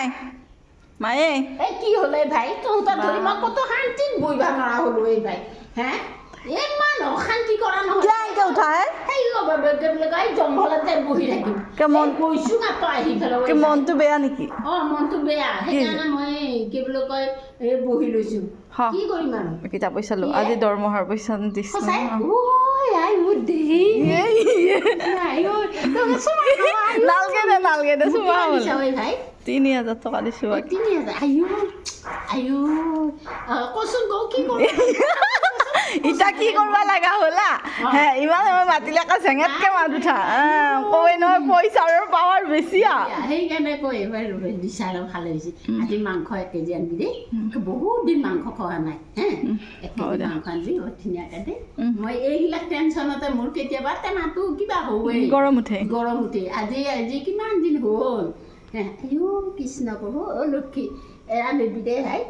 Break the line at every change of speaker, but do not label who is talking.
নাই মায়ে
এই কি হলে ভাই তহঁতৰ ধৰি মই কত শান্তিত বহিবা নোৱাৰা হলো এই ভাই হে ইমান অশান্তি কৰা নহয়
কিয় এনেকে উঠা হে
সেই এই জংঘলতে বহি থাকিম
কেমন
গৈছো না তই আহি পেলাই
কি মনটো বেয়া নেকি
মনটো বেয়া সেইকাৰণে মই কি বুলি কয় এই বহি লৈছো কি কৰিম আৰু
কেইটা পইচা লো আজি দৰমহাৰ পইচা দিছ
আই মোৰ দেহি
নালগে দে চুমা
ভাই
3000 টকা দিছো
3000 আয়ো কচোন কওঁ কি কৰোঁ
ইটা কি কৰিব লগা হ'লা হে ইমান সময় মাতিলে আকৌ জেঙেতকে মাত উঠা কয় নহয় পইচাৰ পাৱাৰ বেছি
সেইকাৰণে কৈ এবাৰ দিছা আৰু ভালে হৈছে আজি মাংস 1 কেজি আনবি দেই বহুত দিন মাংস খোৱা নাই হে 1 কেজি মাংস আনবি ধুনীয়াকৈ দে মই এইবিলাক টেনশ্যনতে মোৰ কেতিয়াবা টেমাটো কিবা হয়
গৰম উঠে
আজি কিমান দিন হ'ল আয়ো কৃষ্ণ প্ৰভু লক্ষী এৰা নিবি দে ভাই